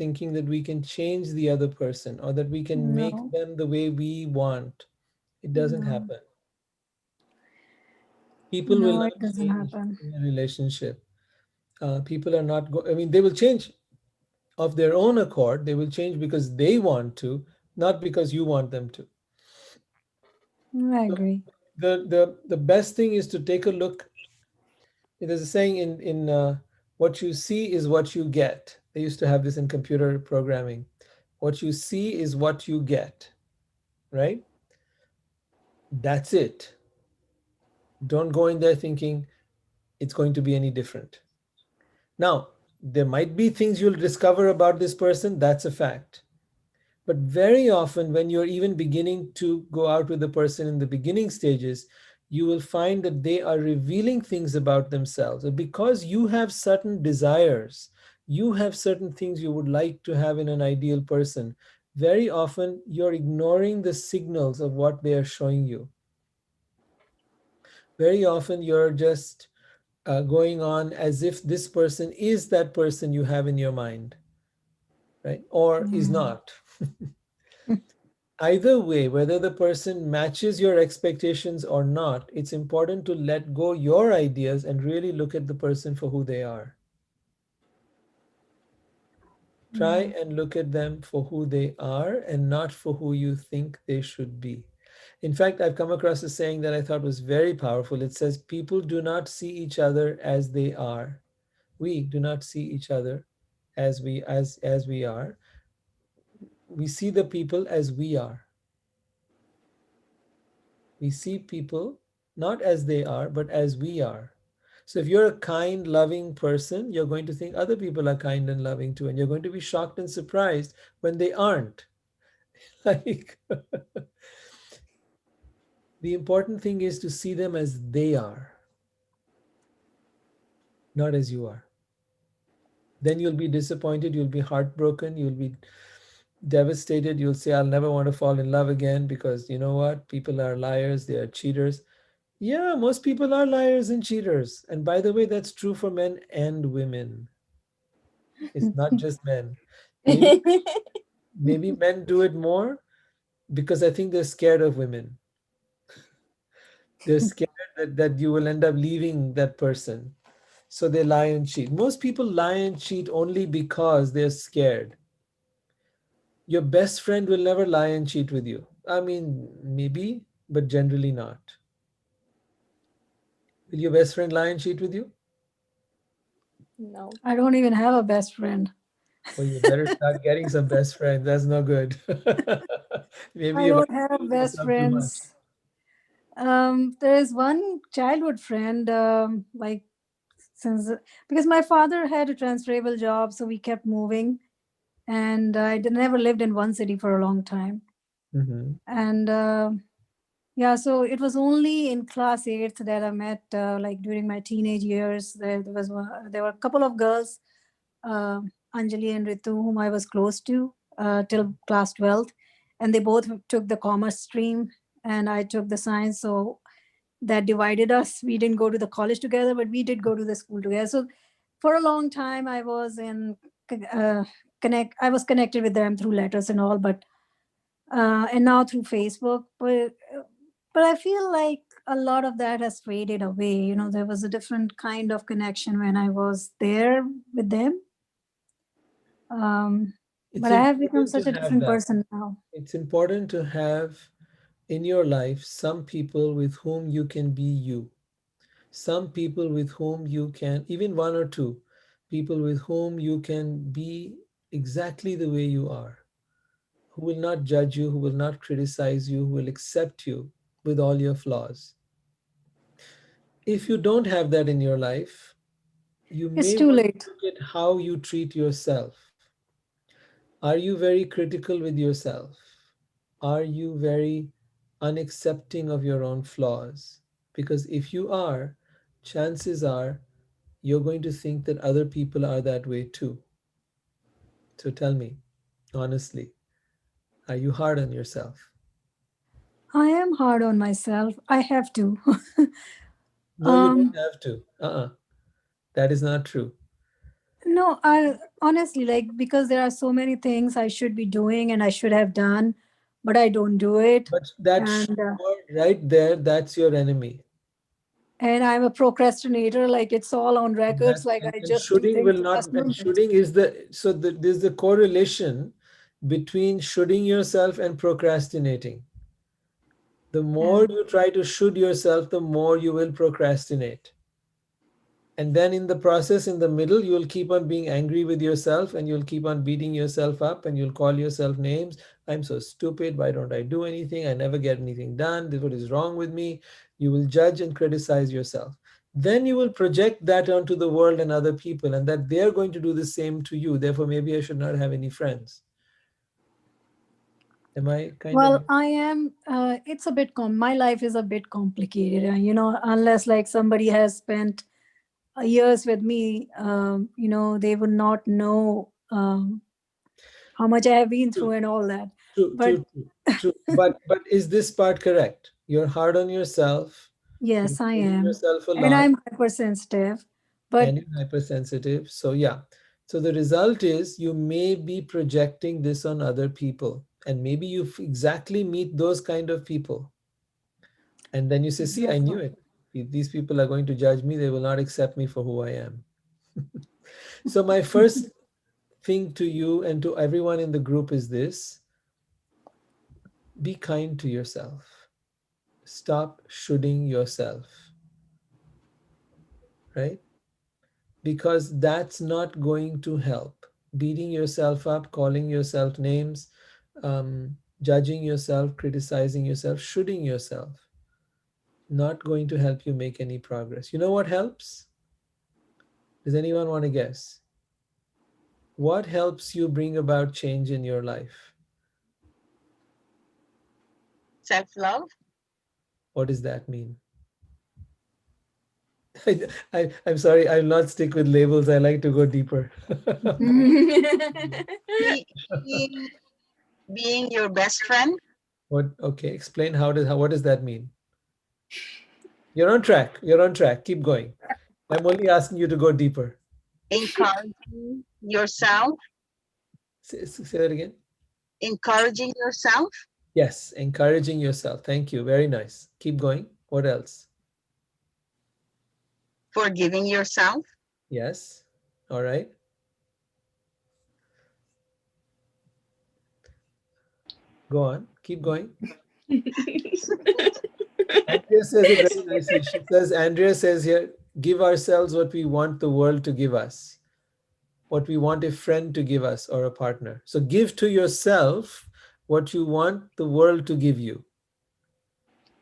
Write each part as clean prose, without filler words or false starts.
thinking that we can change the other person or that we can make No, them the way we want. It doesn't no, happen. People will no, not it doesn't change happen. in a relationship. People are not, I mean, they will change of their own accord. They will change because they want to, not because you want them to. I So agree. the best thing is to take a look. There's a saying in what you see is what you get. They used to have this in computer programming. What you see is what you get, right? That's it. Don't go in there thinking it's going to be any different. Now, there might be things you'll discover about this person, that's a fact. But very often, when you're even beginning to go out with the person in the beginning stages, you will find that they are revealing things about themselves. And because you have certain desires, you have certain things you would like to have in an ideal person. Very often, you're ignoring the signals of what they are showing you. Very often, you're just going on as if this person is that person you have in your mind, right? Or is Mm. not. Either way, whether the person matches your expectations or not, it's important to let go your ideas and really look at the person for who they are. Try Yeah. and look at them for who they are and not for who you think they should be. In fact, I've come across a saying that I thought was very powerful. It says, people do not see each other as they are. We do not see each other as we are. We see the people as we are. We see people not as they are, but as we are. So if you're a kind, loving person, you're going to think other people are kind and loving too, and you're going to be shocked and surprised when they aren't. Like the important thing is to see them as they are, not as you are. Then you'll be disappointed, you'll be heartbroken, you'll be devastated, you'll say, I'll never want to fall in love again because you know what? People are liars, they are cheaters. Yeah, most people are liars and cheaters. And by the way, that's true for men and women. It's not just men. Maybe maybe men do it more because I think they're scared of women. They're scared that you will end up leaving that person. So they lie and cheat. Most people lie and cheat only because they're scared. Your best friend will never lie and cheat with you. I mean, maybe, but generally not. Will your best friend lie and cheat with you? No. I don't even have a best friend. Well, you better start getting some best friends. That's no good. Maybe I you've don't have told best yourself too much. friends. There is one childhood friend, like since because my father had a transferable job, so we kept moving, and never lived in one city for a long time. Hmm. And yeah, so it was only in class eighth that I met, like during my teenage years. There were a couple of girls, uh, Anjali and Ritu, whom I was close to till class 12th, and they both took the commerce stream, and I took the science. So that divided us. We didn't go to the college together, but we did go to the school together. So for a long time, I was in uh, connect. I was connected with them through letters and all, but and now through Facebook. But I feel like a lot of that has faded away. You know, there was a different kind of connection when I was there with them. Um, It's but I have become important to such a have different that. person now. It's important to have in your life some people with whom you can be you. Some people with whom you can, even one or two people with whom you can be exactly the way you are, who will not judge you, who will not criticize you, who will accept you with all your flaws. If you don't have that in your life, you It's may too want to late. look at how you treat yourself. Are you very critical with yourself? Are you very unaccepting of your own flaws? Because if you are, chances are you're going to think that other people are that way too. So tell me, honestly, are you hard on yourself? I am hard on myself. I have to. No, you don't um, have to. That is not true. No, I honestly, like, because there are so many things I should be doing and I should have done, but I don't do it. But that And word right there, that's your enemy. and I'm a procrastinator, like it's all on records, That like I and just do shoulding things will last not, and minute. shoulding is the, so there's the correlation between shoulding yourself and procrastinating. The Yeah. more you try to should yourself, the more you will procrastinate. And then in the process, in the middle, you'll keep on being angry with yourself and you'll keep on beating yourself up and you'll call yourself names. I'm so stupid. Why don't I do anything? I never get anything done. What is wrong with me? You will judge and criticize yourself. Then you will project that onto the world and other people, and that they're going to do the same to you. Therefore, maybe I should not have any friends. Am I kind of? Well, I am. It's a bit my life is a bit complicated, unless like somebody has spent years with me, they would not know how much I have been through True, and all that. true, But true, true, true. But is this part correct? You're hard on yourself. You're yes, I blaming am, yourself a and lot, I'm hypersensitive. But and you're hypersensitive. So yeah. So the result is you may be projecting this on other people, and maybe you exactly meet those kind of people, and then you say, "See, I that's knew what. it. These people are going to judge me. They will not accept me for who I am." So my first thing to you and to everyone in the group is this: be kind to yourself. Stop shoulding yourself, right? Because that's not going to help. Beating yourself up, calling yourself names, judging yourself, criticizing yourself, shooting yourself, not going to help you make any progress. You know what helps? Does anyone want to guess? What helps you bring about change in your life? Self-love. What does that mean? I'm sorry, I'll not stick with labels. I like to go deeper. Be, being, being your best friend. What? Okay, explain what does that mean? You're on track. You're on track. Keep going. I'm only asking you to go deeper. Encouraging yourself. Say that again. Encouraging yourself. Yes, encouraging yourself. Thank you. Very nice. Keep going. What else? Forgiving yourself. Yes. All right. Go on. Keep going. Andrea says it very nicely. She says, Andrea says here, give ourselves what we want the world to give us, what we want a friend to give us or a partner. So give to yourself what you want the world to give you,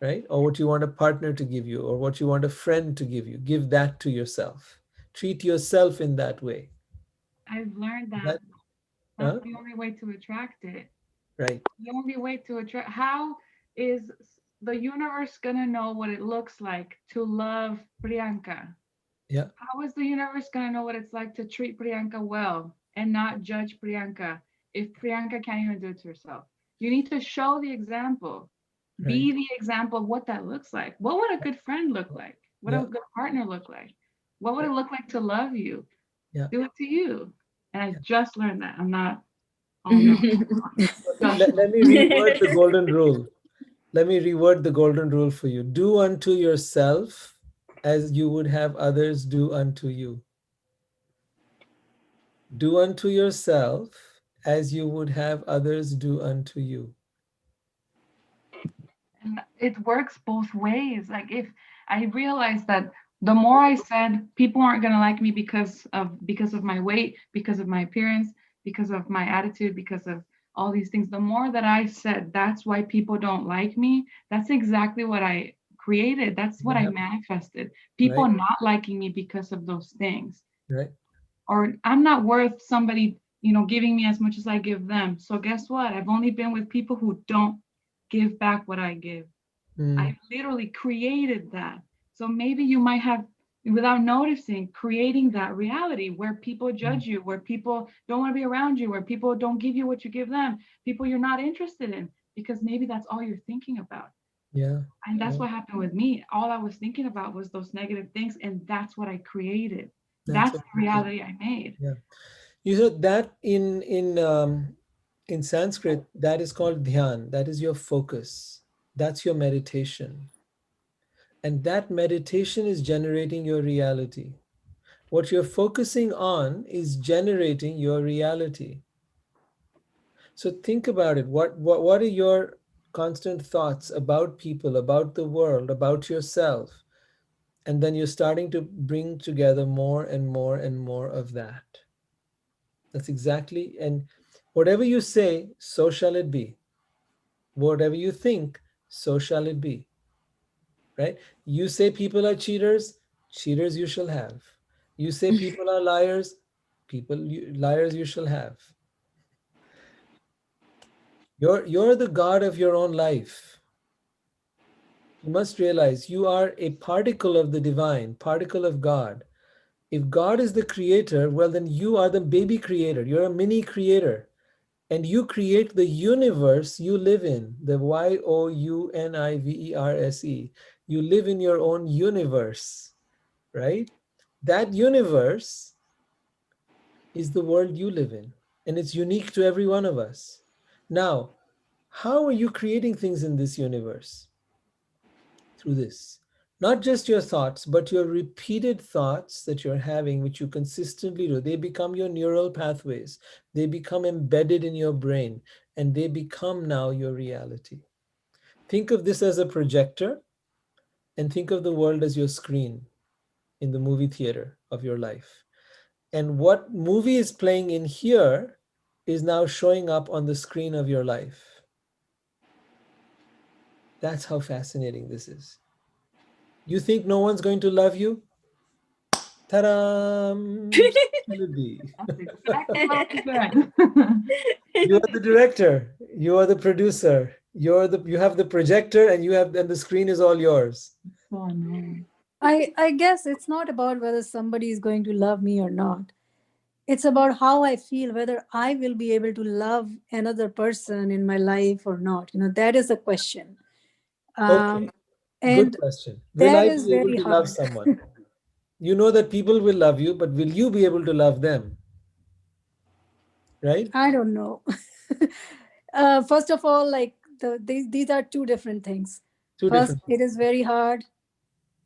right? Or what you want a partner to give you, or what you want a friend to give you. Give that to yourself. Treat yourself in that way. I've learned that That, that's huh? the only way to attract it. Right. The only way to attract. How is the universe gonna know what it looks like to love Priyanka? Yeah. How is the universe gonna know what it's like to treat Priyanka well and not judge Priyanka if Priyanka can't even do it to herself? You need to show the example. Right. Be the example of what that looks like. What would a good friend look like? What would Yeah. a good partner look like? What would Yeah. it look like to love you? Yeah. Do it to you. And I Yeah. just learned that. I'm not, oh no, just Let me reword the golden rule. Let me reword the golden rule for you. Do unto yourself as you would have others do unto you. Do unto yourself as you would have others do unto you. and it works both ways. Like if I realized that the more I said people aren't gonna like me because of my weight, because of my appearance, because of my attitude, because of all these things, the more that I said that's why people don't like me, that's exactly what I created. That's what What I happened? manifested. People Right? not liking me because of those things. Right? Or I'm not worth somebody, giving me as much as I give them. So guess what? I've only been with people who don't give back what I give. Mm, I literally created that. So maybe you might have, without noticing, creating that reality where people mm. judge you, where people don't want to be around you, where people don't give you what you give them, people you're not interested in, because maybe that's all you're thinking about. Yeah. And that's Yeah. what happened with me. All I was thinking about was those negative things, and that's what I created. That's That's a the reality I made. yeah. You know that in Sanskrit, that is called dhyan. That is your focus. That's your meditation. And that meditation is generating your reality. What you're focusing on is generating your reality. So think about it. What are your constant thoughts about people, about the world, about yourself? And then you're starting to bring together more and more and more of that. That's exactly, and whatever you say, so shall it be. Whatever you think, so shall it be. Right? You say people are cheaters, cheaters you shall have. You say people are liars, liars you shall have. You're the God of your own life. You must realize you are a particle of the divine, particle of God. If God is the creator, well, then you are the baby creator. You're a mini creator. And you create the universe you live in, the Youniverse. You live in your own universe, right? That universe is the world you live in, and it's unique to every one of us. Now, how are you creating things in this universe? Through this. Not just your thoughts, but your repeated thoughts that you're having, which you consistently do. They become your neural pathways. They become embedded in your brain, and they become now your reality. Think of this as a projector, and think of the world as your screen in the movie theater of your life. And what movie is playing in here is now showing up on the screen of your life. That's how fascinating this is. You think no one's going to love you? Ta-da! Absolutely. That's exactly what I said. You are the director. You are the producer. You have the projector, and the screen is all yours. So annoying. I guess it's not about whether somebody is going to love me or not. It's about how I feel, whether I will be able to love another person in my life or not. That is the question. Okay, Um, good and question. Will that I is be able very to love hard. someone? You know that people will love you, but will you be able to love them? Right? I don't know. First of all, like these are two different things. Two First, different it things. is very hard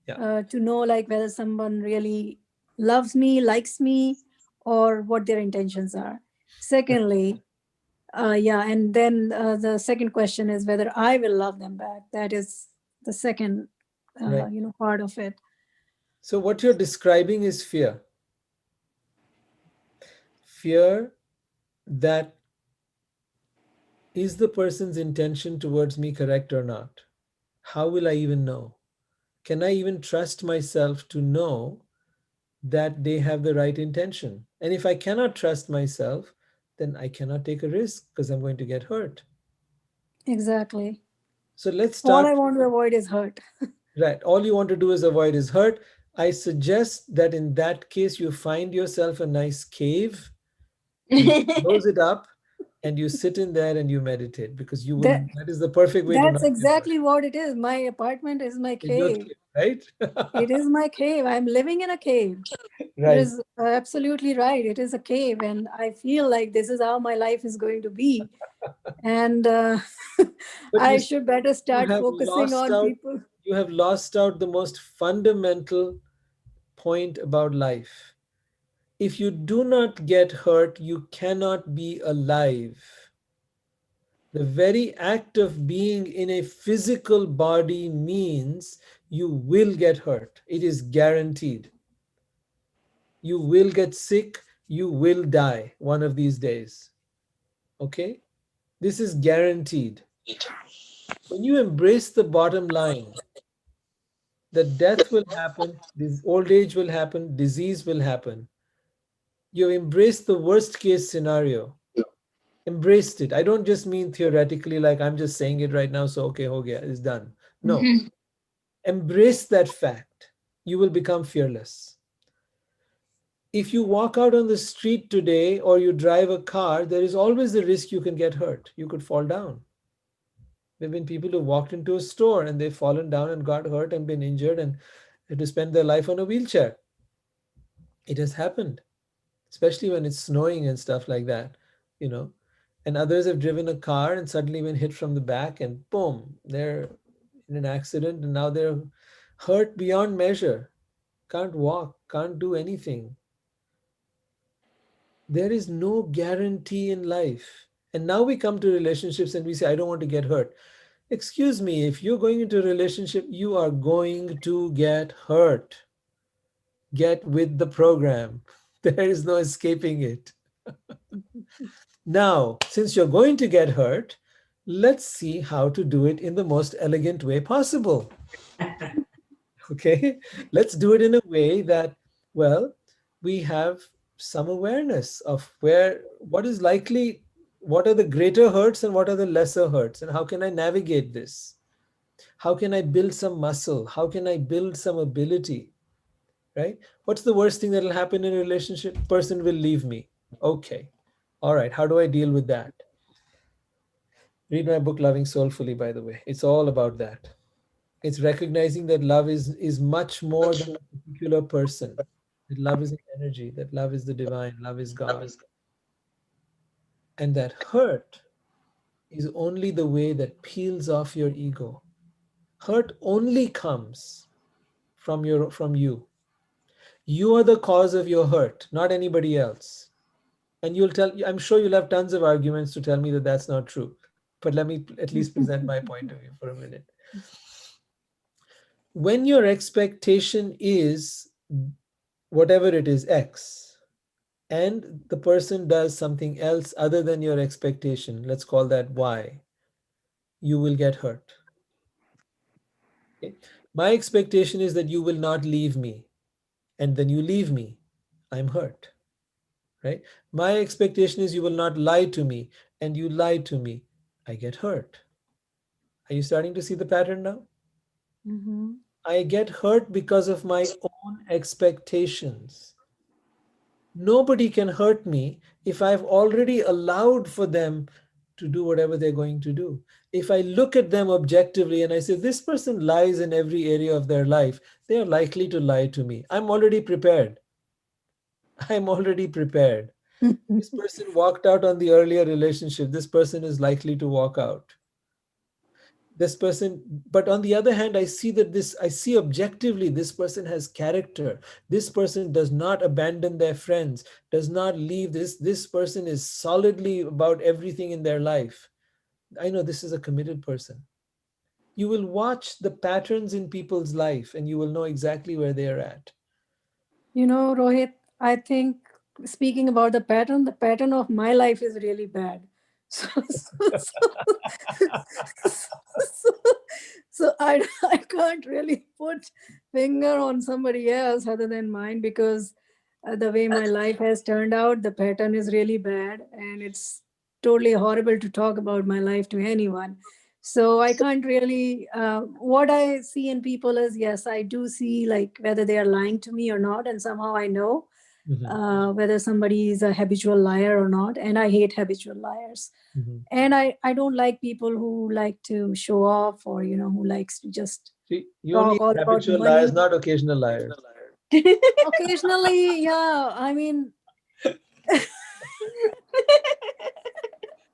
Yeah, to know like whether someone really loves me, likes me, or what their intentions are. right, Secondly, yeah, and then the second question is whether I will love them back. That is the second, right. part of it. So what you're describing is fear. Fear that is the person's intention towards me correct or not? How will I even know? Can I even trust myself to know that they have the right intention? And if I cannot trust myself, then I cannot take a risk because I'm going to get hurt. Exactly. So let's All I start. want to avoid is hurt. Right. All you want to do is avoid is hurt. I suggest that in that case, you find yourself a nice cave and you close it up and you sit in there and you meditate because that that is the perfect way to that's not get hurt. exactly what it is. My apartment is my In your cave. cave, right? It is my cave. I'm living in a cave. It Right. is absolutely right. It is a cave, and I feel like this is how my life is going to be. And But you I see, should better you start have focusing lost on out, people. you have lost out the most fundamental point about life. If you do not get hurt, you cannot be alive. The very act of being in a physical body means you will get hurt. It is guaranteed. You will get sick. You will die one of these days. Okay? This is guaranteed. When you embrace the bottom line, that death will happen, this old age will happen, disease will happen. You embrace the worst case scenario. Embraced it. I don't just mean theoretically, like I'm just saying it right now, so okay, ho gaya, it's done. No. Embrace that fact. You will become fearless. If you walk out on the street today or you drive a car, there is always the risk you can get hurt. You could fall down. There have been people who walked into a store and they've fallen down and got hurt and been injured and had to spend their life on a wheelchair. It has happened, especially when it's snowing and stuff like that, you know. And others have driven a car and suddenly been hit from the back and boom, they're in an accident and now they're hurt beyond measure. Can't walk, can't do anything. There is no guarantee in life. And now we come to relationships and we say, I don't want to get hurt. Excuse me, if you're going into a relationship, you are going to get hurt. Get with the program. There is no escaping it. Now, since you're going to get hurt, let's see how to do it in the most elegant way possible. Okay? Let's do it in a way that, well, we have some awareness of what is likely, what are the greater hurts and what are the lesser hurts, and how can I navigate this? How can I build some muscle? How can I build some ability? Right? What's the worst thing that will happen in a relationship? Person will leave me. Okay. All right. How do I deal with that? Read my book, Loving Soulfully, by the way. It's all about that. It's recognizing that love is much more than a particular person. That love is an energy, that love is the divine, love is God. And that hurt is only the way that peels off your ego. Hurt only comes from you. You are the cause of your hurt, not anybody else. And I'm sure you'll have tons of arguments to tell me that that's not true. But let me at least present my point of view for a minute. When your expectation is whatever it is, X, and the person does something else other than your expectation, let's call that Y, you will get hurt. Okay? My expectation is that you will not leave me, and then you leave me, I'm hurt. Right? My expectation is you will not lie to me, and you lie to me, I get hurt. Are you starting to see the pattern now? Mm-hmm. I get hurt because of my own expectations. Nobody can hurt me if I've already allowed for them to do whatever they're going to do. If I look at them objectively and I say, this person lies in every area of their life, they are likely to lie to me. I'm already prepared. I'm already prepared. This person walked out on the earlier relationship. This person is likely to walk out. This person, but on the other hand, I see objectively this person has character. This person does not abandon their friends, does not leave. This person is solidly about everything in their life. I know this is a committed person. You will watch the patterns in people's life and you will know exactly where they are at. You know, Rohit, I think speaking about the pattern of my life is really bad. So, so, so I can't really put finger on somebody else other than mine because the way my life has turned out, the pattern is really bad, and it's totally horrible to talk about my life to anyone. So I can't really. What I see in people is, yes, I do see like whether they are lying to me or not, and somehow I know Mhm, whether somebody is a habitual liar or not, and I hate habitual liars. mhm. And I don't like people who like to show off, or who likes to just See, you only talk all about habitual money. liars, not occasional liars. Occasionally, yeah, I mean,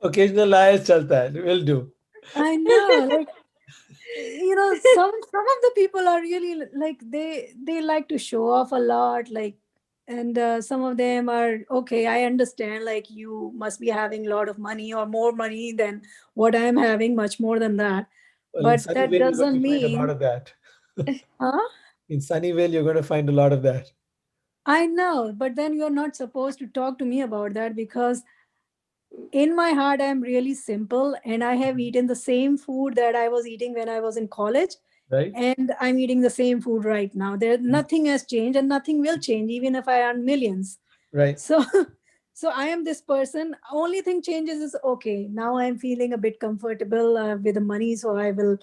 Occasional liars chalta hai, will do. I know, like, some of the people are really like they like to show off a lot, like, and some of them are okay. I understand, like, you must be having a lot of money or more money than what I'm having, much more than that, Well, in but that Sunnyvale, you're going to doesn't find a lot mean, of that. huh? In Sunnyvale, you're going to find a lot of that. I know, but then you're not supposed to talk to me about that because in my heart I'm really simple, and I have eaten the same food that I was eating when I was in college, Right? and I'm eating the same food right now. There, nothing has changed, and nothing will change, even if I earn millions. Right. So, so I am this person. Only thing changes is, okay, now I'm feeling a bit comfortable with the money, so I will,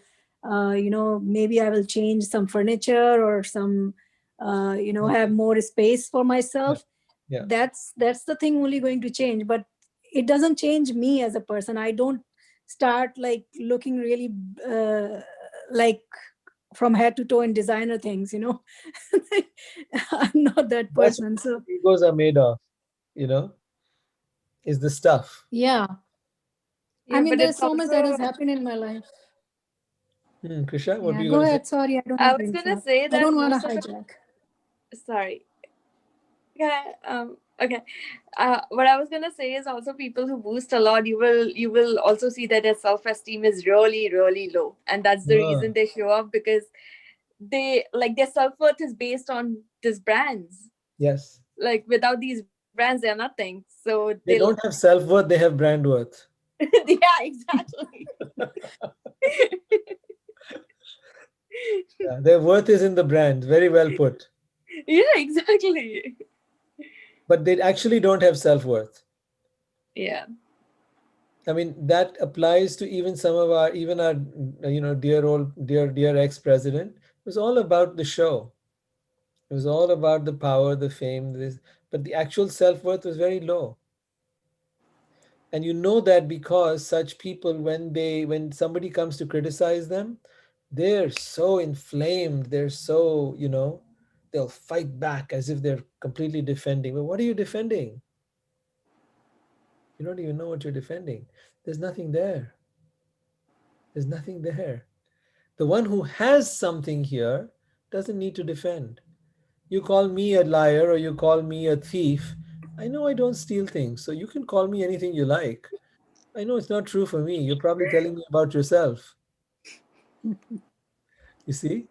maybe I will change some furniture or some, have more space for Yeah. myself. Yeah. That's the thing only going to change, but it doesn't change me as a person. I don't start like looking really like from head to toe in designer things, you know. I'm not that That's person. So what egos are made of, you know, is the stuff. yeah, I Yeah, mean, but there's it's so much that has also, happened in my life. Krisha, what Yeah, were you go going to say? ahead. Sorry, I don't I want to was gonna interrupt. say I that don't want most to of hijack. it, sorry. Yeah, okay. What I was gonna say is also people who boost a lot, you will also see that their self-esteem is really, really low. And that's the Ah, reason they show up, because they like their self-worth is based on these brands. yes. Like without these brands, they're nothing. So they'll They don't have self-worth, they have brand worth. yeah, exactly. Yeah, their worth is in the brand. Very well put. Yeah, exactly. But they actually don't have self-worth. Yeah. I mean, that applies to even some of our, even our, dear old, dear ex-president. It was all about the show. It was all about the power, the fame, this, but the actual self-worth was very low. And you know that because such people, when somebody comes to criticize them, they're so inflamed, they're so, they'll fight back as if they're completely defending. But what are you defending? You don't even know what you're defending. There's nothing there. There's nothing there. The one who has something here doesn't need to defend. You call me a liar or you call me a thief. I know I don't steal things, so you can call me anything you like. I know it's not true for me. You're probably telling me about yourself. You see?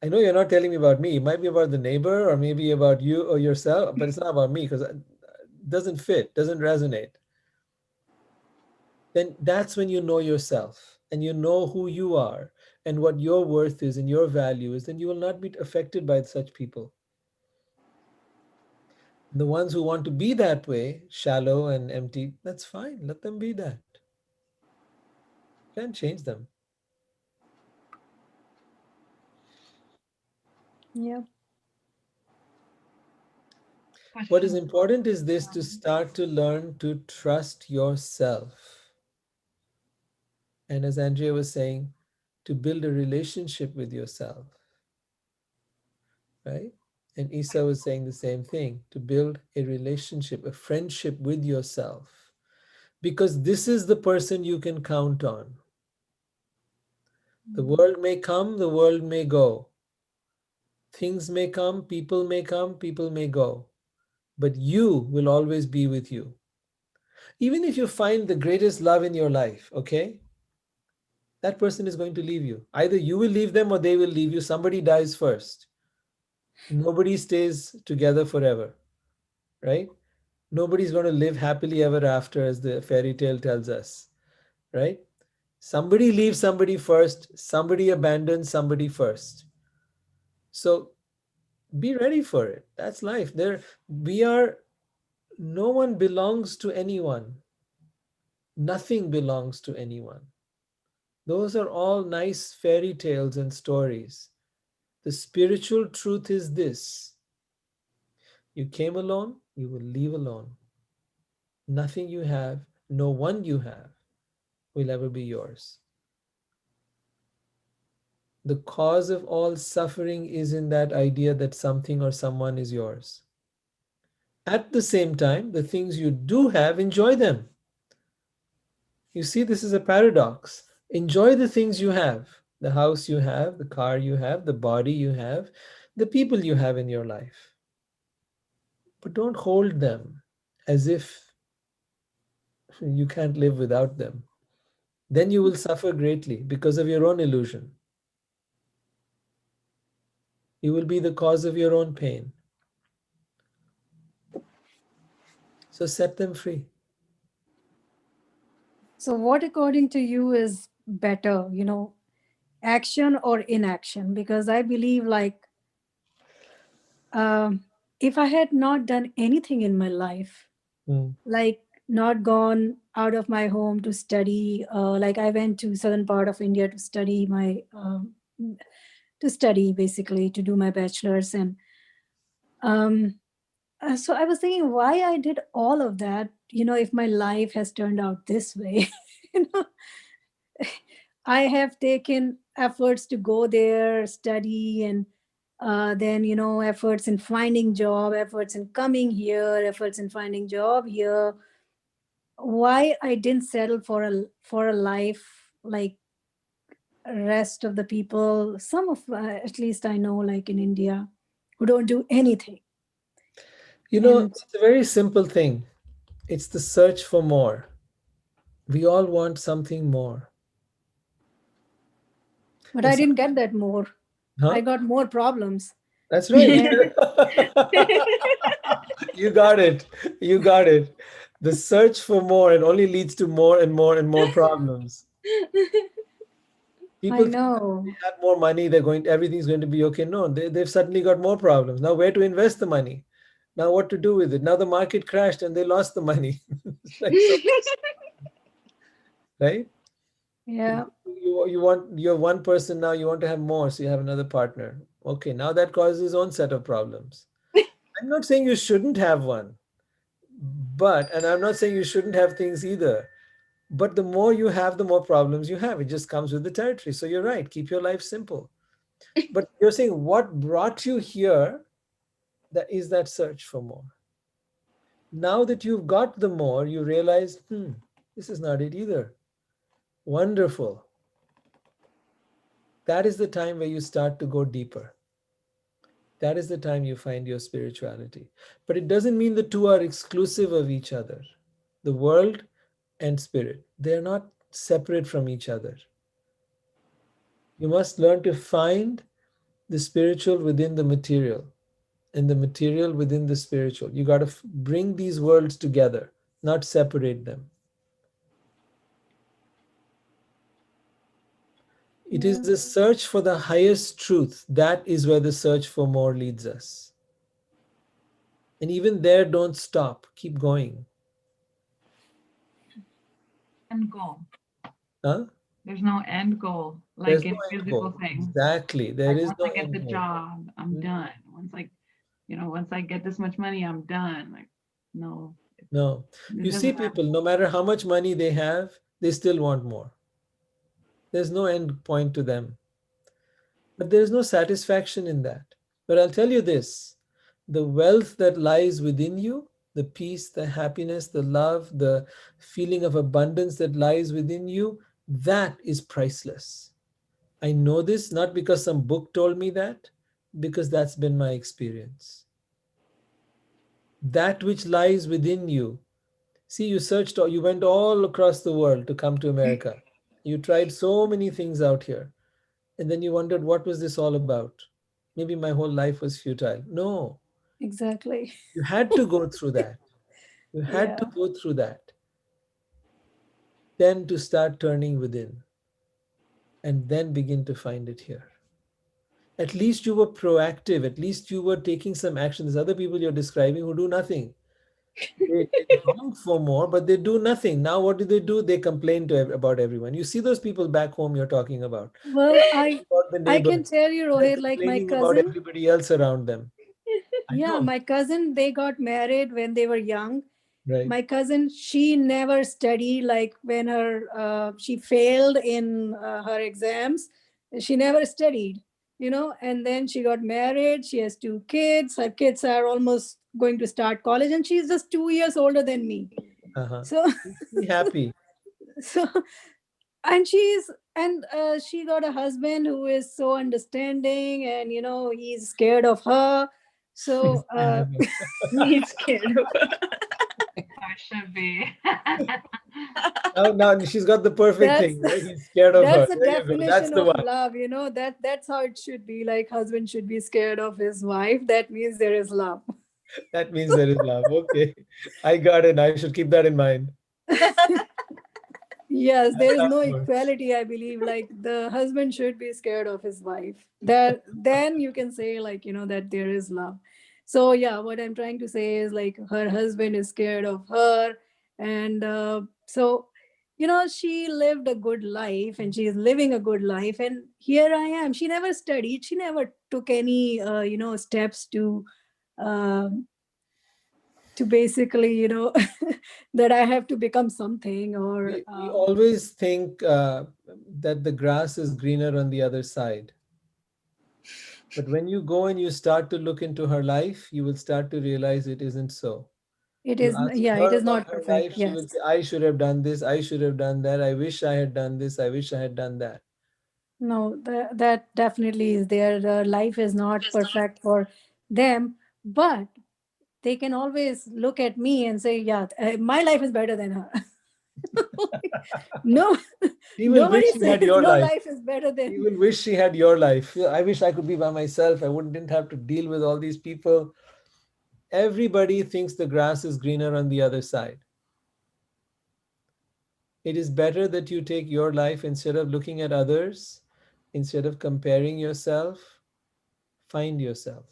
I know you're not telling me about me. It might be about the neighbor or maybe about you or yourself, but it's not about me because it doesn't fit, doesn't resonate. Then that's when you know yourself and you know who you are and what your worth is and your value is, then you will not be affected by such people. The ones who want to be that way, shallow and empty, that's fine. Let them be that. You can't change them. Yeah. What is Question. important is this to start to learn to trust yourself. And as Andrea was saying, to build a relationship with yourself, right? And Isa was saying the same thing, to build a relationship, a friendship with yourself, because this is the person you can count on. The world may come, the world may go. Things may come, people may go. But you will always be with you. Even if you find the greatest love in your life, okay? That person is going to leave you. Either you will leave them or they will leave you. Somebody dies first. Nobody stays together forever, right? Nobody's going to live happily ever after, as the fairy tale tells us, right? Somebody leaves somebody first, somebody abandons somebody first. So be ready for it. That's life. We are, no one belongs to anyone. Nothing belongs to anyone. Those are all nice fairy tales and stories. The spiritual truth is this: you came alone, you will leave alone. Nothing you have, no one you have will ever be yours. The cause of all suffering is in that idea that something or someone is yours. At the same time, the things you do have, enjoy them. You see, this is a paradox. Enjoy the things you have, the house you have, the car you have, the body you have, the people you have in your life. But don't hold them as if you can't live without them. Then you will suffer greatly because of your own illusion. You will be the cause of your own pain. So set them free. So, what according to you is better, you know, action or inaction? Because I believe, like, um, if I had not done anything in my life, Mm, like not gone out of my home to study, like I went to southern part of India to study my, to study basically to do my bachelor's, and um, so I was thinking why I did all of that, you know, if my life has turned out this way. You know, I have taken efforts to go there, study, and then efforts in finding job, efforts in coming here, efforts in finding job here. Why I didn't settle for a life like rest of the people, some of at least I know, like in India, who don't do anything. And It's a very simple thing. It's the search for more. We all want something more. but And I some, didn't get that more. I huh? got more problems. That's right. And You got it. You got it. The search for more, it only leads to more and more and more problems. I People think they know. have more money, everything's going to be okay. No, they've suddenly got more problems. Now, where to invest the money? Now, what to do with it? Now, the market crashed and they lost the money. It's like so, right? Yeah, You're one person now. You want to have more, so you have another partner. Okay, now that causes its own set of problems. I'm not saying you shouldn't have one, and I'm not saying you shouldn't have things either. But the more you have, the more problems you have. It just comes with the territory. So you're right. Keep your life simple. But you're saying what brought you here, that is that search for more. Now that you've got the more, you realize, this is not it either. Wonderful. That is the time where you start to go deeper. That is the time you find your spirituality. But it doesn't mean the two are exclusive of each other. The world and spirit, they're not separate from each other. You must learn to find the spiritual within the material and the material within the spiritual. You got to bring these worlds together, not separate them. It is yeah, the search for the highest truth. That is where the search for more leads us. And even there, don't stop. Keep going. End goal. Huh? There's no end goal, There's like no in end physical goal. things. Exactly. There Like is once no I get end the goal. job, I'm Mm, done. Once I get this much money, I'm done. Like, no, no. it You see doesn't happen. people, no matter how much money they have, they still want more. There's no end point to them. But there's no satisfaction in that. But I'll tell you this, the wealth that lies within you, the peace, the happiness, the love, the feeling of abundance that lies within you, that is priceless. I know this not because some book told me that, because that's been my experience. That which lies within you. See, you went all across the world to come to America. You tried so many things out here. And then you wondered, what was this all about? Maybe my whole life was futile. No, exactly. you had to go through that. You had to Yeah, go through that. Then to start turning within and then begin to find it here. At least you were proactive. At least you were taking some action. There's other people you're describing who do nothing. They long for more, but they do nothing. Now, what do? They complain about everyone. You see those people back home you're talking about. well, They're i about the i neighbors. can tell you, They're Rohit, like my complaining about cousin. everybody else around them. I Yeah, know, my cousin, they got married when they were young. right? My cousin, she never studied. Like when she failed in her exams, she never studied, and then she got married. She has two kids. Her kids are almost going to start college, and she's just 2 years older than me. Uh-huh. So Be happy. so and she got a husband who is so understanding, and he's scared of her. So He's scared of her. How it should be. Now she's got the perfect that's thing, right? He's scared of her. that's the There you go. That's definition the of one. love. That's how it should be. Like husband should be scared of his wife. That means there is love. That means there is love. Okay. I got it. I should keep that in mind. Yes, That's there is how no it works. equality, I believe. Like the husband should be scared of his wife. That then you can say, like, that there is love. So yeah, what I'm trying to say is, like, her husband is scared of her. And so she lived a good life, and she is living a good life. And here I am. She never studied. She never took any steps um to basically that I have to become something, or We always think that the grass is greener on the other side. But when you go and you start to look into her life, you will start to realize it isn't so. It You is, ask yeah, it her is about not her perfect. life, she will Yes. say, I should have done this, I should have done that, I wish I had done this, I wish I had done that. No, that definitely is there. The life is not perfect for them, but they can always look at me and say, yeah, my life is better than her. No, She will wish nobody she had says your your life. life is better She than. will wish she had your life. I wish I could be by myself. I wouldn't didn't have to deal with all these people. Everybody thinks the grass is greener on the other side. It is better that you take your life instead of looking at others, instead of comparing yourself, find yourself.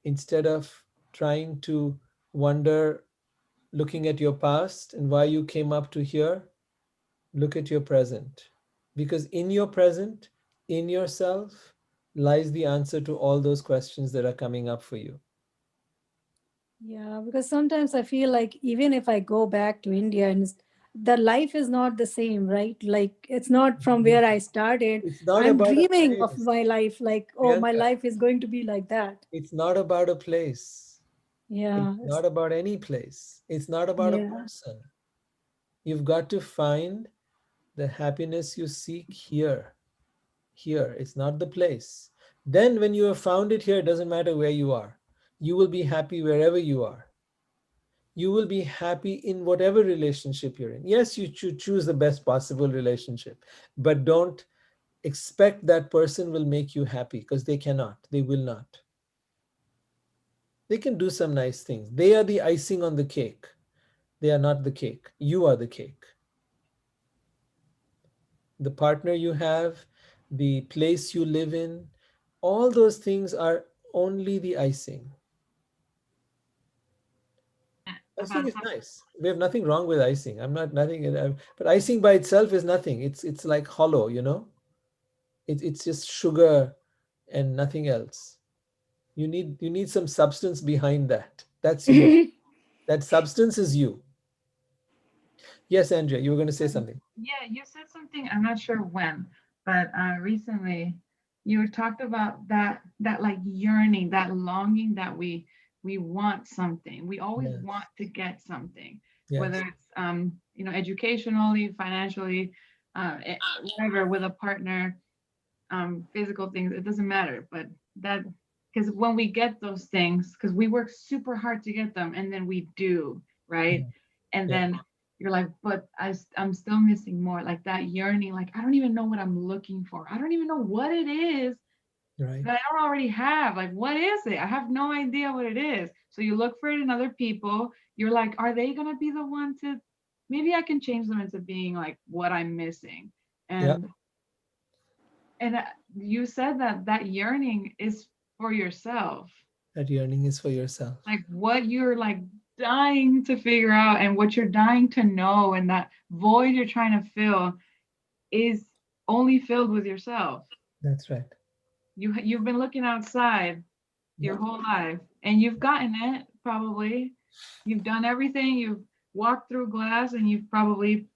Instead of trying to wonder, looking at your past and why you came up to here, look at your present. Because in your present, in yourself, lies the answer to all those questions that are coming up for you. Yeah, because sometimes I feel like even if I go back to India and the life is not the same, right? Like it's not from where I started. It's not I'm about a dreaming of place, my life, like, oh, my Priyanka. life is going to be like that. It's not about a place. It's Yeah, not about any place. It's not about a yeah. person. You've got to find the happiness you seek here. Here. It's not the place. Then, when you have found it here, it doesn't matter where you are. You will be happy wherever you are. You will be happy in whatever relationship you're in. Yes, you should choose the best possible relationship, but don't expect that person will make you happy because they cannot. They will not. They can do some nice things. They are the icing on the cake. They are not the cake. You are the cake. The partner you have, the place you live in, all those things are only the icing. Icing About is nice. We have nothing wrong with icing. I'm not nothing, but icing by itself is nothing. It's like hollow, you know. It's just sugar and nothing else. You need some substance behind that. That's you. That substance is you. Yes, Andrea, you were going to say something. Yeah, you said something, I'm not sure when, but recently you talked about that like yearning, that longing that we want something. We always want Yes, to get something, whether yes, it's educationally, financially, whatever, with a partner, physical things, it doesn't matter. But that, because when we get those things, because we work super hard to get them, and then we do, right? mhm, And yeah, then you're like, but I'm still missing more, like that yearning, like I don't even know what I'm looking for. I don't even know what it is right. that I don't already have. Like, what is it? I have no idea what it is. So you look for it in other people. You're like, are they gonna be the one to? Maybe I can change them into being like what I'm missing. Yeah, And you said that that yearning is for yourself, that yearning is for yourself. like what you're like dying to figure out and what you're dying to know, and that void you're trying to fill is only filled with yourself. That's right. You've been looking outside your Yeah, whole life and you've gotten it probably. You've done everything. You've walked through glass and you've probably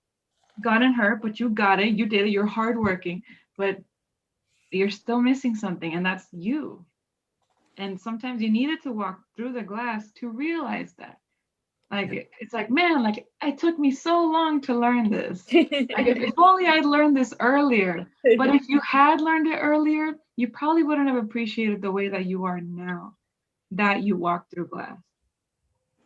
gotten hurt, but you got it. You did it. You're hardworking, but you're still missing something, and that's you. And sometimes you needed to walk through the glass to realize that. yeah, Like it's like, man, like it took me so long to learn this. Like if only I'd learned this earlier. But if you had learned it earlier, you probably wouldn't have appreciated the way that you are now, that you walked through glass.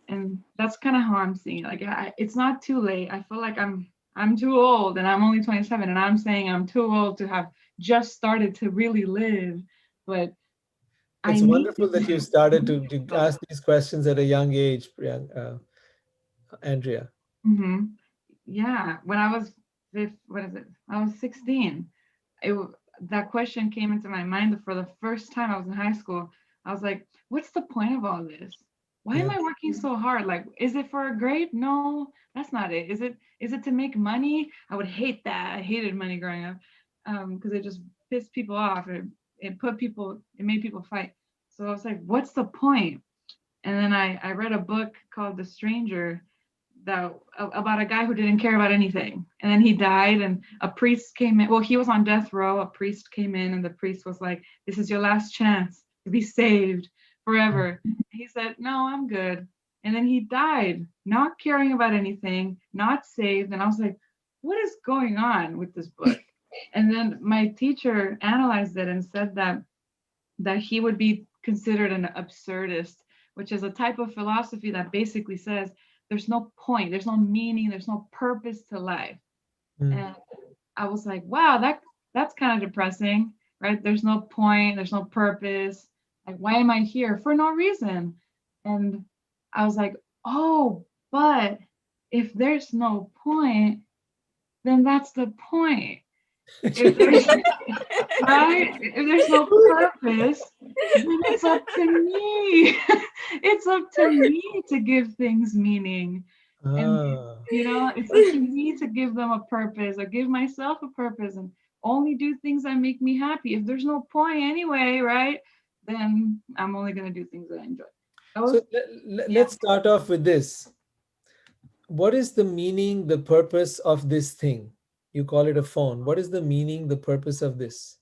And that's kind of how I'm seeing it. Like it's not too late. I feel like I'm too old, and I'm only 27, and I'm saying I'm too old to have just started to really live. But I it's need wonderful that you to. started to ask these questions at a young age, Andrea. Mm-hmm. Yeah, when I was what is it? I was 16. That question came into my mind for the first time. I was in high school. I was like, what's the point of all this? Why am Yeah, I working so hard? Like, is it for a grade? No, that's not it. Is it to make money? I would hate that. I hated money growing up, because it just pissed people off. It made people fight. So I was like, what's the point? And then I read a book called The Stranger about a guy who didn't care about anything, and then he died, and a priest came in. Well, he was on death row. A priest came in, and the priest was like, "This is your last chance to be saved forever." He said, "No, I'm good." And then he died, not caring about anything, not saved. And I was like, "What is going on with this book?" And then my teacher analyzed it and said that he would be considered an absurdist, which is a type of philosophy that basically says there's no point, there's no meaning, there's no purpose to life. Mm. And I was like, wow, that's kind of depressing, right? There's no point, there's no purpose. Like, why am I here? For no reason. And I was like, oh, but if there's no point, then that's the point. If there's right, if there's no purpose, then it's up to me. It's up to me to give things meaning. And Ah. it's up to me to give them a purpose or give myself a purpose and only do things that make me happy. If there's no point anyway, right? Then I'm only gonna do things that I enjoy. That So was yeah. let's start off with this. What is the meaning, the purpose of this thing? You call it a phone. What is the meaning, the purpose of this?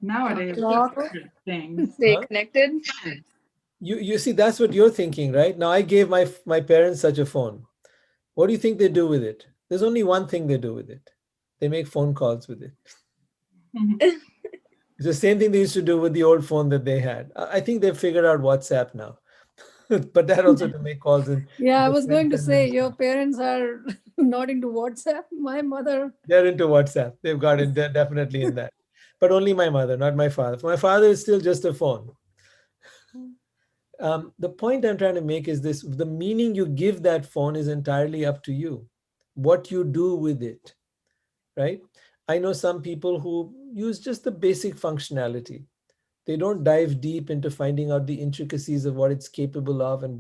Nowadays Clock. things. Stay Huh? connected. You see, that's what you're thinking, right? Now I gave my parents such a phone. What do you think they do with it? There's only one thing they do with it. They make phone calls with it. It's the same thing they used to do with the old phone that they had. I think they've figured out WhatsApp now, but that also to make calls and Yeah, I get was going friends to and say then your stuff. parents are not into WhatsApp. My mother, They're into WhatsApp. They've got it. They're definitely in that. But only my mother, not my father. My father is still just a phone. The point I'm trying to make is this: the meaning you give that phone is entirely up to you. What you do with it, right? I know some people who use just the basic functionality. They don't dive deep into finding out the intricacies of what it's capable of and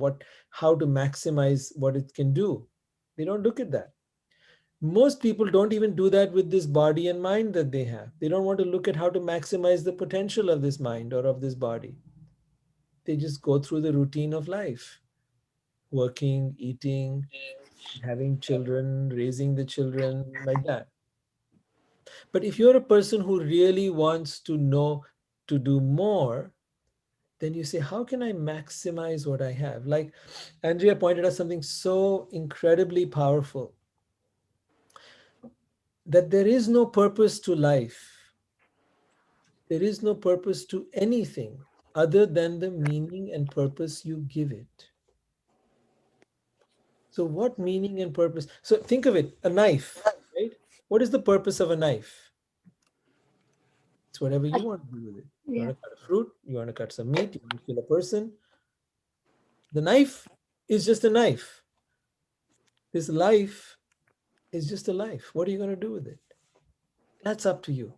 how to maximize what it can do. They don't look at that. Most people don't even do that with this body and mind that they have. They don't want to look at how to maximize the potential of this mind or of this body. They just go through the routine of life, working, eating, having children, raising the children, like that. But if you're a person who really wants to know to do more, then you say, how can I maximize what I have? Like Andrea pointed out something so incredibly powerful, that there is no purpose to life. There is no purpose to anything other than the meaning and purpose you give it. So, what meaning and purpose? So, think of it, a knife, right? What is the purpose of a knife? It's whatever you want to do with it. You yeah, want to cut a fruit, you want to cut some meat, you want to kill a person. The knife is just a knife. This life is just a life. What are you going to do with it? That's up to you.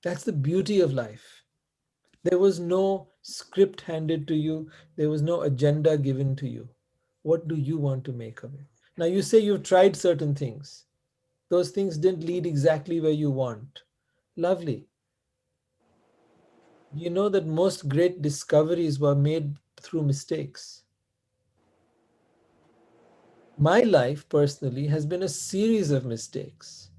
That's the beauty of life. There was no script handed to you, there was no agenda given to you. What do you want to make of it? Now, you say you've tried certain things, those things didn't lead exactly where you want. Lovely. You know that most great discoveries were made through mistakes. My life personally has been a series of mistakes.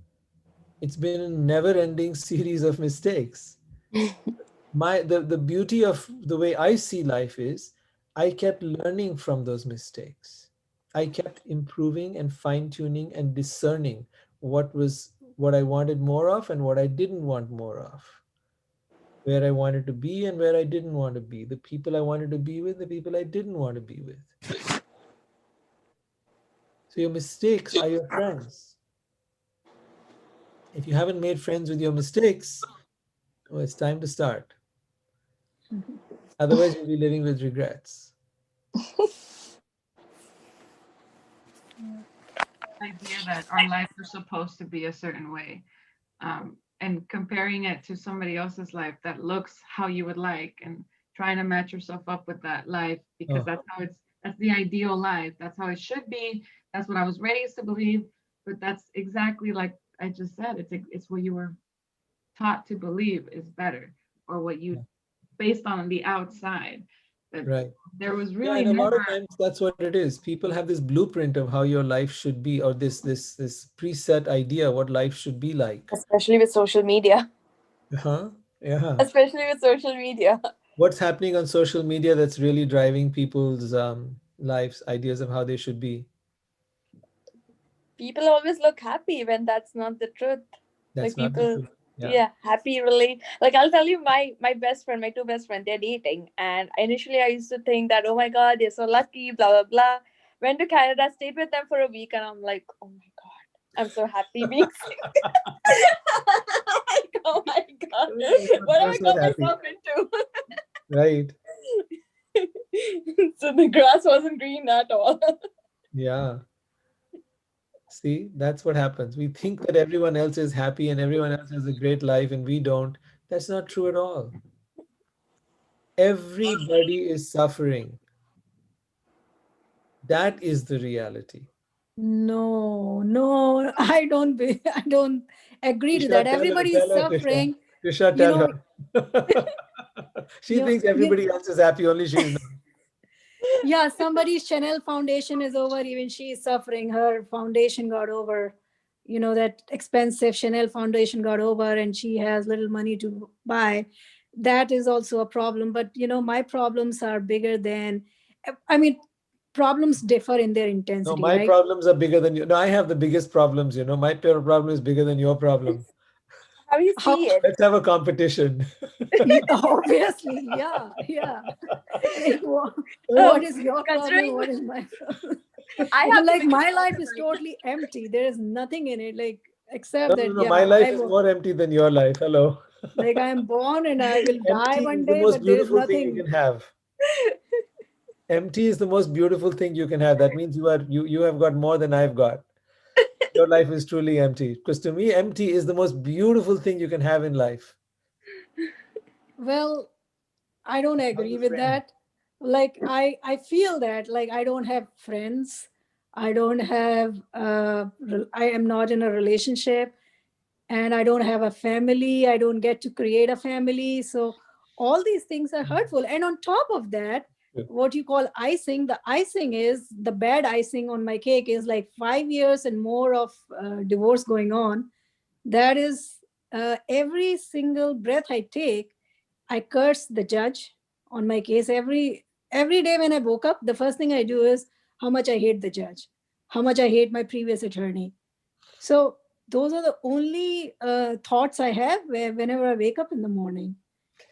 It's been a never ending series of mistakes. The beauty of the way I see life is I kept learning from those mistakes. I kept improving and fine tuning and discerning what I wanted more of and what I didn't want more of, where I wanted to be and where I didn't want to be, the people I wanted to be with, the people I didn't want to be with. So your mistakes are your friends. If you haven't made friends with your mistakes, well, it's time to start. Otherwise, you'll be living with regrets. Idea that our lives are supposed to be a certain way, and comparing it to somebody else's life that looks how you would like, and trying to match yourself up with that life because Oh, that's the ideal life, that's how it should be, that's what I was raised to believe. But that's exactly like I just said, it's what you were taught to believe is better, or what you yeah. based on the outside. That Right. there was Yeah, really and a lot never. of times that's what it is. People have this blueprint of how your life should be, or this preset idea what life should be like. Especially with social media. Huh? Yeah. Especially with social media. What's happening on social media that's really driving people's lives, ideas of how they should be? People always look happy when that's not the truth. Like That's not the people, truth. Yeah. yeah, happy really. Like I'll tell you, my best friend, my two best friends, they're dating, and initially I used to think that, oh my god, they're so lucky, blah blah blah. Went to Canada, stayed with them for a week, and I'm like, oh my god, I'm so happy being single. Like, oh my god, what have You're I so got happy. myself into? Right. So the grass wasn't green at all. Yeah. See, that's what happens. We think that everyone else is happy and everyone else has a great life and we don't. That's not true at all. Everybody is suffering. That is the reality. No, no, I don't agree to Tisha, that. Everybody is tell her, Tisha. suffering. Tisha, You tell know, her. She you, thinks you everybody else is happy, only she's not. yeah, somebody's Chanel foundation is over, even she is suffering. Her foundation got over. You know, that expensive Chanel foundation got over and she has little money to buy. That is also a problem. But my problems are bigger than, I mean, problems differ in their No, intensity, my right? problems are bigger than you. No, I have the biggest problems, you know. My problem is bigger than your problem. How you How, see it? Let's have a competition. obviously, yeah, yeah. Like, what Um, is your problem? considering What is my problem? I But have the like biggest my life problem is right now. totally empty. There is nothing in it, like except No, no, that, no. My yeah, life is more empty than your life. Hello. like I am born and I will die Empty one is the day, most but there is beautiful thing you nothing. can have. Empty is the most beautiful thing you can have. That means you have got more than I've got. Your life is truly empty. Because to me, empty is the most beautiful thing you can have in life. Well, I don't How's agree a with friend? that. Like I feel that like I don't have friends. I don't have I am not in a relationship, and I don't have a family. I don't get to create a family. So all these things are hurtful. And on top of that, what you call icing, the icing is the bad icing on my cake is like 5 years and more of divorce going on. That is every single breath I take, I curse the judge on my case. Every day when I woke up, the first thing I do is how much I hate the judge, how much I hate my previous attorney. So those are the only thoughts I have whenever I wake up in the morning.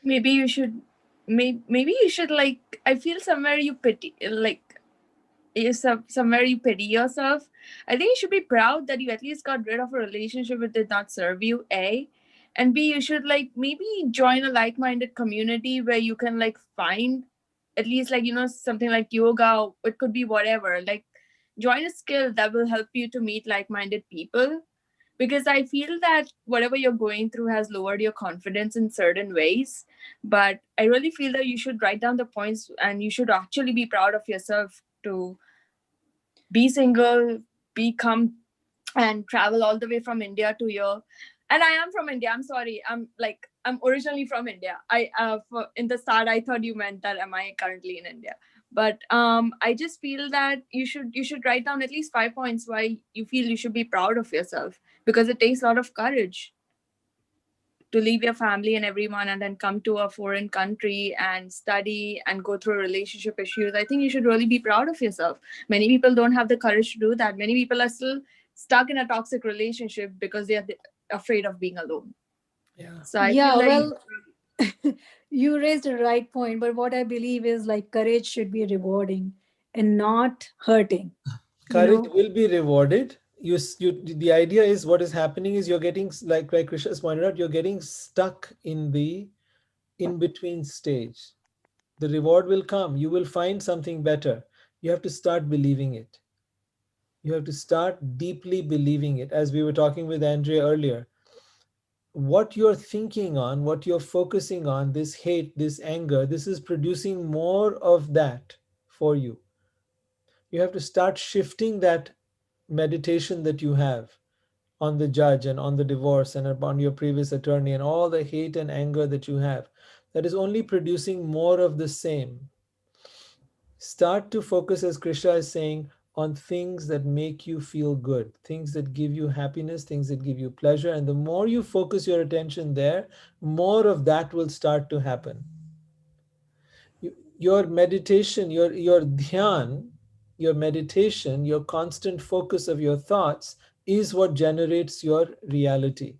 Maybe you should, maybe you should like. I feel somewhere you pity, like somewhere you pity yourself. I think you should be proud that you at least got rid of a relationship that did not serve you. A, and B, you should like maybe join a like-minded community where you can like find at least like something like yoga. It could be whatever. Like join a skill that will help you to meet like-minded people, because I feel that whatever you're going through has lowered your confidence in certain ways. But I really feel that you should write down the points and you should actually be proud of yourself to be single, become and travel all the way from India to here. And I am from India. I'm sorry. I'm originally from India. In the start I thought you meant that am I currently in India. But I just feel that you should write down at least 5 points why you feel you should be proud of yourself, because it takes a lot of courage to leave your family and everyone and then come to a foreign country and study and go through relationship issues. I think you should really be proud of yourself. Many people don't have the courage to do that. Many people are still stuck in a toxic relationship because they are afraid of being alone. Yeah. So I feel Yeah, that well, you raised a right point, but what I believe is like courage should be rewarding and not hurting, you Courage know? will be rewarded. The idea is what is happening is you're getting, like Krishna's pointed out, you're getting stuck in the in between stage. The reward will come. You will find something better. You have to start believing it. You have to start deeply believing it. As we were talking with Andrea earlier, what you're thinking on, what you're focusing on, this hate, this anger, this is producing more of that for you. You have to start shifting that meditation that you have on the judge and on the divorce and upon your previous attorney and all the hate and anger that you have. That is only producing more of the same. Start to focus, as Krishna is saying, on things that make you feel good, things that give you happiness, things that give you pleasure. And the more you focus your attention there, more of that will start to happen. Your meditation, your dhyan, your meditation, your constant focus of your thoughts is what generates your reality.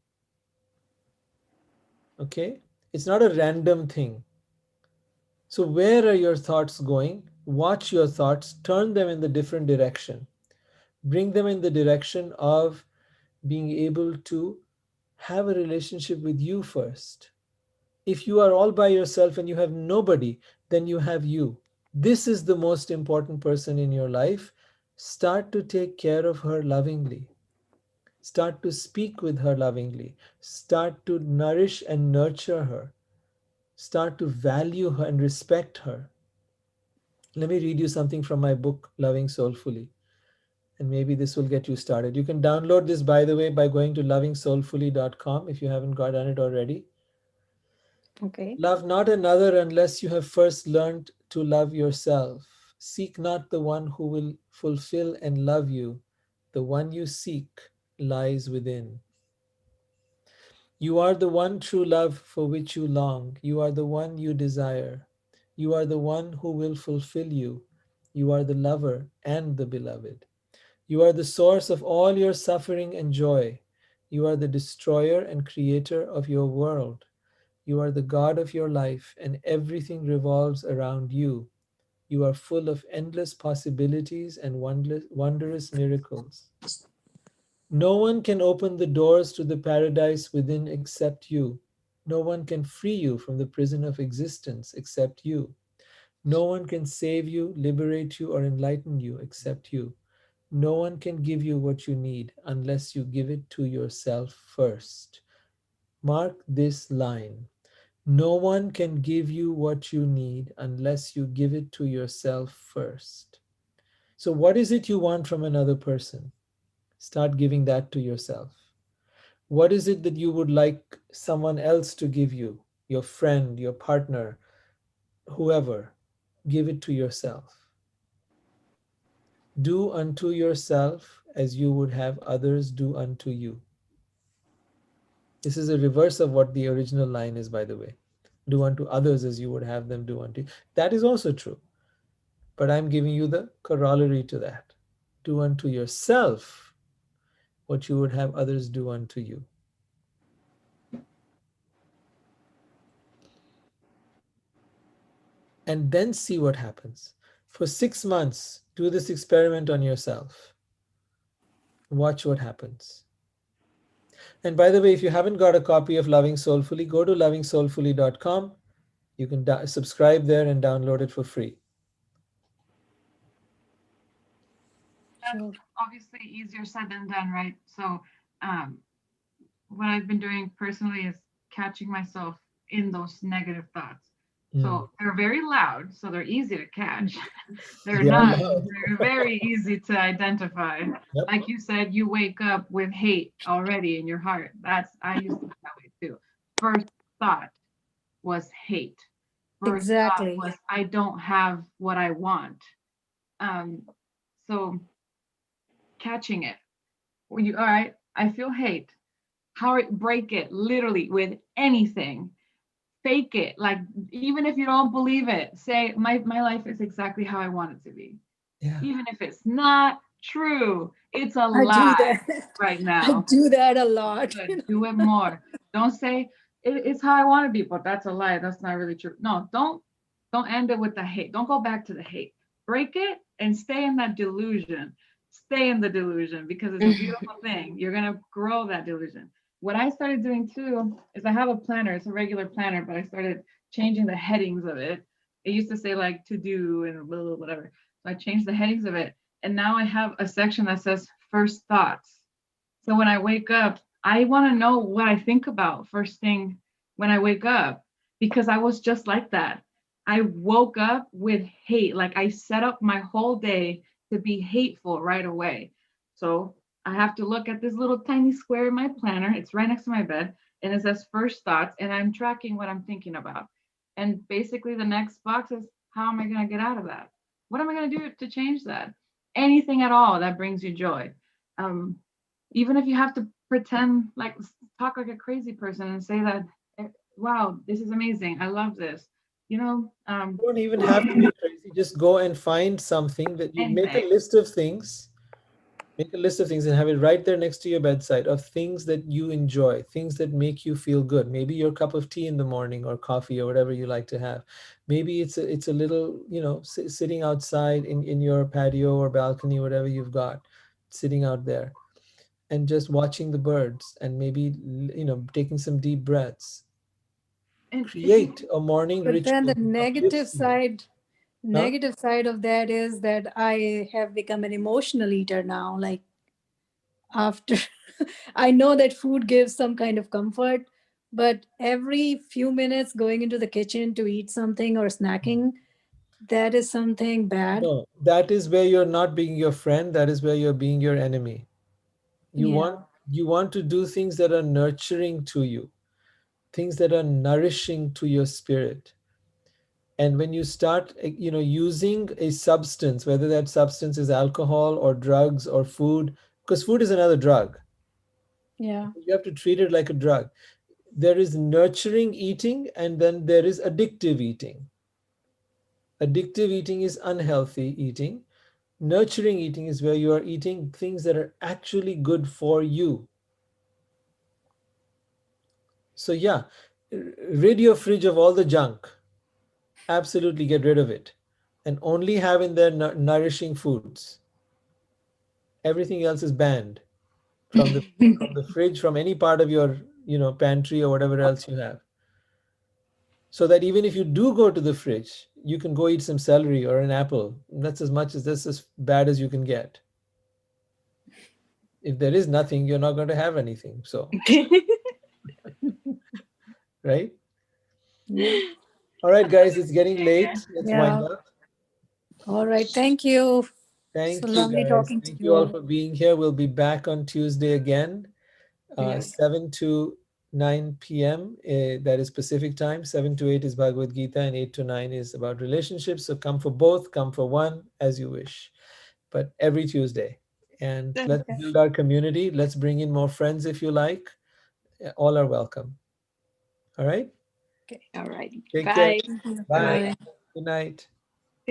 Okay? It's not a random thing. So, where are your thoughts going? Watch your thoughts, turn them in the different direction. Bring them in the direction of being able to have a relationship with you first. If you are all by yourself and you have nobody, then you have you. This is the most important person in your life. Start to take care of her lovingly. Start to speak with her lovingly. Start to nourish and nurture her. Start to value her and respect her. Let me read you something from my book, Loving Soulfully, and maybe this will get you started. You can download this, by the way, by going to lovingsoulfully.com if you haven't got done it already. Okay. Love not another unless you have first learned to love yourself. Seek not the one who will fulfill and love you. The one you seek lies within. You are the one true love for which you long. You are the one you desire. You are the one who will fulfill you. You are the lover and the beloved. You are the source of all your suffering and joy. You are the destroyer and creator of your world. You are the God of your life, and everything revolves around you. You are full of endless possibilities and wondrous miracles. No one can open the doors to the paradise within except you. No one can free you from the prison of existence except you. No one can save you, liberate you, or enlighten you except you. No one can give you what you need unless you give it to yourself first. Mark this line. No one can give you what you need unless you give it to yourself first. So, what is it you want from another person? Start giving that to yourself. What is it that you would like someone else to give you? Your friend, your partner, whoever. Give it to yourself. Do unto yourself as you would have others do unto you. This is a reverse of what the original line is, by the way. Do unto others as you would have them do unto you. That is also true. But I'm giving you the corollary to that. Do unto yourself what you would have others do unto you. And then see what happens. For 6 months, do this experiment on yourself. Watch what happens. And by the way, if you haven't got a copy of Loving Soulfully, go to lovingsoulfully.com. You can subscribe there and download it for free. That's Sure. obviously easier said than done, right? So, um, what I've been doing personally is catching myself in those negative thoughts. Mm. So they're very loud, so they're easy to catch. They're They are not, loud. they're very easy to identify. Yep. Like you said, you wake up with hate already in your heart. I used to be that way too. First thought was hate. First thought Exactly. was I don't have what I want. Um, so catching it. Well, you all right? I feel hate. How it break it literally with anything. Fake it. Like even if you don't believe it, say my life is exactly how I want it to be. Yeah. Even if it's not true, it's a I do lie that. right I now. do that a lot. Good. Do it more. Don't say it's how I want to be, but that's a lie. That's not really true. No, don't end it with the hate. Don't go back to the hate. Break it and stay in that delusion. Stay in the delusion because it's a beautiful thing. You're gonna grow that delusion. What I started doing too is I have a planner. It's a regular planner, but I started changing the headings of it. It used to say like to do and blah, blah, whatever. So I changed the headings of it, and now I have a section that says first thoughts. So when I wake up, I want to know what I think about first thing when I wake up because I was just like that. I woke up with hate. Like I set up my whole day to be hateful right away. So I have to look at this little tiny square in my planner. It's right next to my bed and it says first thoughts and I'm tracking what I'm thinking about. And basically the next box is how am I going to get out of that? What am I going to do to change that? Anything at all that brings you joy. Um, Even if you have to pretend like, talk like a crazy person and say that, wow, this is amazing. I love this. You know, You don't even have to be crazy. Just go and find something that you make a anything. list of things. Make a list of things and have it right there next to your bedside of things that you enjoy, things that make you feel good. Maybe your cup of tea in the morning or coffee or whatever you like to have. Maybe it's a little, sitting outside in your patio or balcony, whatever you've got, sitting out there and just watching the birds and maybe taking some deep breaths. And if you, Create a morning But then ritual the that uplifts you. Huh? negative side of that is that I have become an emotional eater now. Like after I know that food gives some kind of comfort, but every few minutes going into the kitchen to eat something or snacking, that is something bad. No, that is where you're not being your friend. That is where you're being your enemy. You want Yeah. you want to do things that are nurturing to you, things that are nourishing to your spirit. And when you start, using a substance, whether that substance is alcohol or drugs or food, because food is another drug. Yeah. You have to treat it like a drug. There is nurturing eating, and then there is addictive eating. Addictive eating is unhealthy eating. Nurturing eating is where you are eating things that are actually good for you. So, yeah, rid your fridge of all the junk. Absolutely get rid of it. And only have in there nourishing foods. Everything else is banned from the fridge, from any part of your pantry or whatever else you have. So that even if you do go to the fridge, you can go eat some celery or an apple. That's as bad as you can get. If there is nothing, you're not going to have anything. So, right? Yeah. All right, guys, it's getting late. Let's wind Yeah. up. All right. Thank you. So Thank you, lovely guys. talking to Thank you all you. for being here. We'll be back on Tuesday again, yeah. 7 to 9 p.m. That is Pacific time. 7 to 8 is Bhagavad Gita, and 8 to 9 is about relationships. So come for both, come for one, as you wish. But every Tuesday. And let's Okay. build our community. Let's bring in more friends if you like. All are welcome. All right. Okay. All right. Take care. Bye. Thank you. Bye. Bye. Good night.